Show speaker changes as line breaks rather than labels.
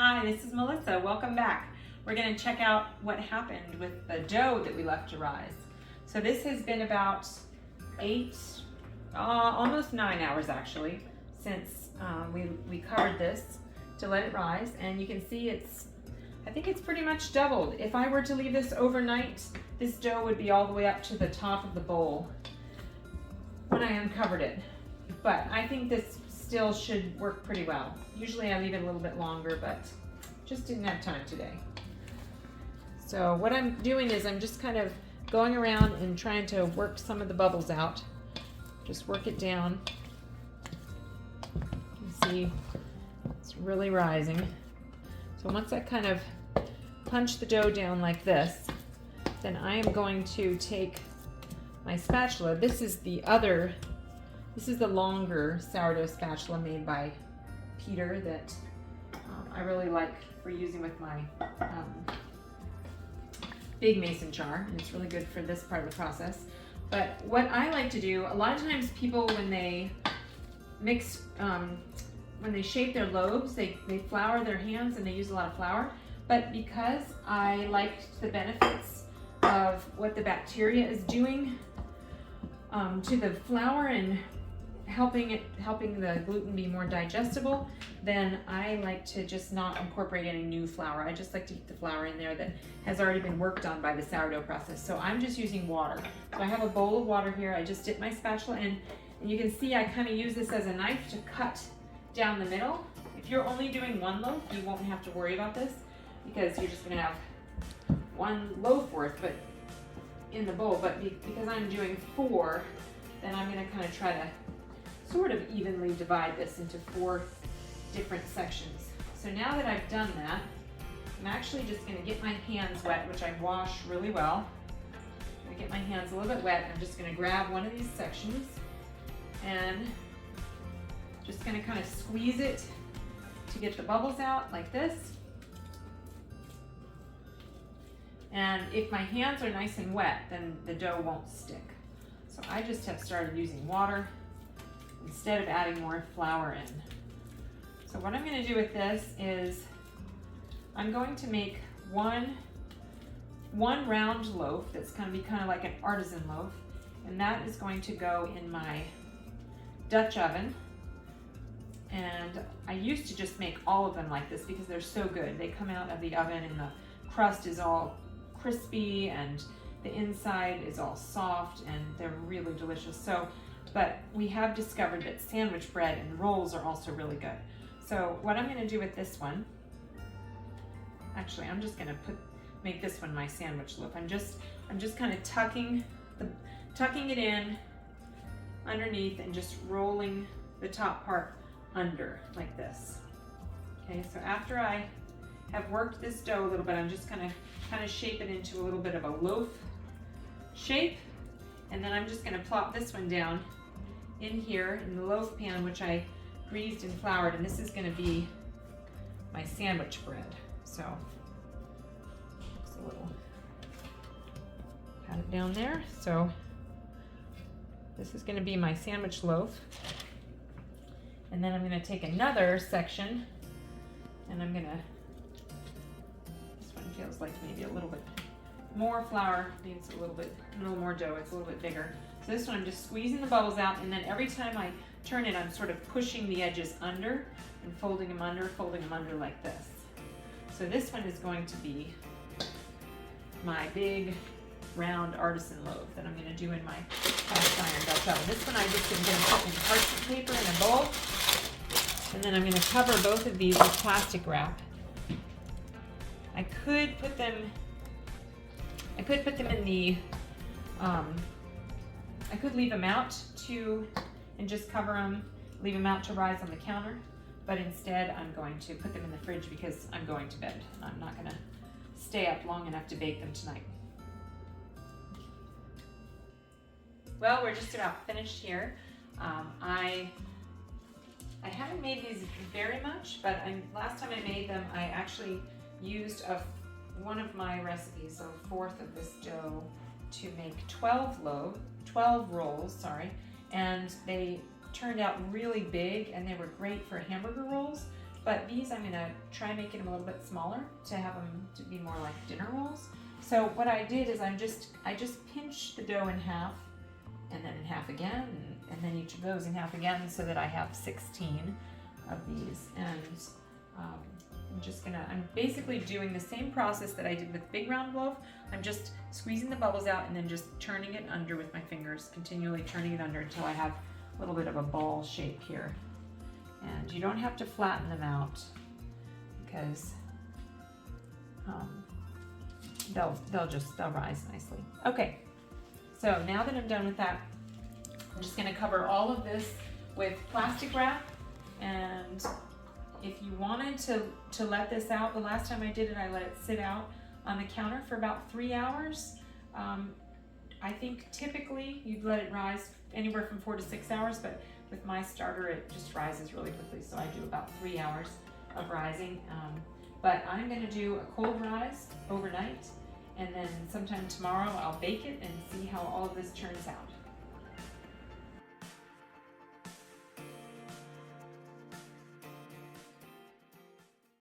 Hi, this is Melissa. Welcome back. We're going to check out what happened with the dough that we left to rise. So this has been about almost 9 hours actually, since we covered this to let it rise, and you can see I think it's pretty much doubled. If I were to leave this overnight, this dough would be all the way up to the top of the bowl when I uncovered it. But I think this still should work pretty well. Usually I leave it a little bit longer, but just didn't have time today. So what I'm doing is I'm just kind of going around and trying to work some of the bubbles out. Just work it down. You can see it's really rising. So once I kind of punch the dough down like this, then I am going to take my spatula. This is the longer sourdough spatula made by Peter that I really like for using with my big mason jar, and it's really good for this part of the process. But what I like to do, a lot of times people when they mix, when they shape their loaves, they flour their hands and they use a lot of flour. But because I liked the benefits of what the bacteria is doing to the flour and helping the gluten be more digestible, then I like to just not incorporate any new flour. I just like to keep the flour in there that has already been worked on by the sourdough process. So I'm just using water. So I have a bowl of water here. I just dip my spatula in, and you can see I kind of use this as a knife to cut down the middle. If you're only doing one loaf, you won't have to worry about this because you're just gonna have one loaf worth but in the bowl. But because I'm doing 4, then I'm gonna kind of try to sort of evenly divide this into 4 different sections. So now that I've done that, I'm actually just going to get my hands wet, which I wash really well. I'm going to get my hands a little bit wet. I'm just going to grab one of these sections and just going to kind of squeeze it to get the bubbles out like this. And if my hands are nice and wet, then the dough won't stick. So I just have started using water instead of adding more flour in. So what I'm going to do with this is I'm going to make one round loaf that's going to be kind of like an artisan loaf, and that is going to go in my Dutch oven. And I used to just make all of them like this because they're so good. They come out of the oven and the crust is all crispy and the inside is all soft and they're really delicious. But we have discovered that sandwich bread and rolls are also really good. So what I'm going to do with this one, actually I'm just going to make this one my sandwich loaf. I'm just kind of tucking it in underneath and just rolling the top part under like this. Okay, so after I have worked this dough a little bit, I'm just going to kind of shape it into a little bit of a loaf shape, and then I'm just going to plop this one down in here in the loaf pan, which I greased and floured, and this is going to be my sandwich bread. So just a little pat it down there. So this is going to be my sandwich loaf, and then I'm going to take another section and I'm going to, this one feels like maybe a little bit more flour, needs a little more dough, it's a little bit bigger. So this one I'm just squeezing the bubbles out, and then every time I turn it I'm sort of pushing the edges under and folding them under like this. So this one is going to be my big round artisan loaf that I'm going to do in my cast iron Dutch oven. This one I just am going to put in parchment paper in a bowl, and then I'm going to cover both of these with plastic wrap. I could put them in the, I could leave them out and just cover them, leave them out to rise on the counter, but instead I'm going to put them in the fridge because I'm going to bed and I'm not going to stay up long enough to bake them tonight. Well, we're just about finished here. I haven't made these very much, but last time I made them, I actually used one of my recipes, so a fourth of this dough, to make 12 rolls, and they turned out really big and they were great for hamburger rolls. but these I'm gonna try making them a little bit smaller to have them to be more like dinner rolls. So what I did is I just pinched the dough in half, and then in half again, and then each of those in half again, so that I have 16 of these. And I'm basically doing the same process that I did with big round loaf. I'm just squeezing the bubbles out and then just turning it under with my fingers, continually turning it under until I have a little bit of a ball shape here. And you don't have to flatten them out because they'll rise nicely. Okay, so now that I'm done with that, I'm just gonna cover all of this with plastic wrap. And if you wanted to let this out, the last time I did it, I let it sit out on the counter for about 3 hours. I think typically you'd let it rise anywhere from 4 to 6 hours, but with my starter, it just rises really quickly. So I do about 3 hours of rising. But I'm gonna do a cold rise overnight, and then sometime tomorrow I'll bake it and see how all of this turns out.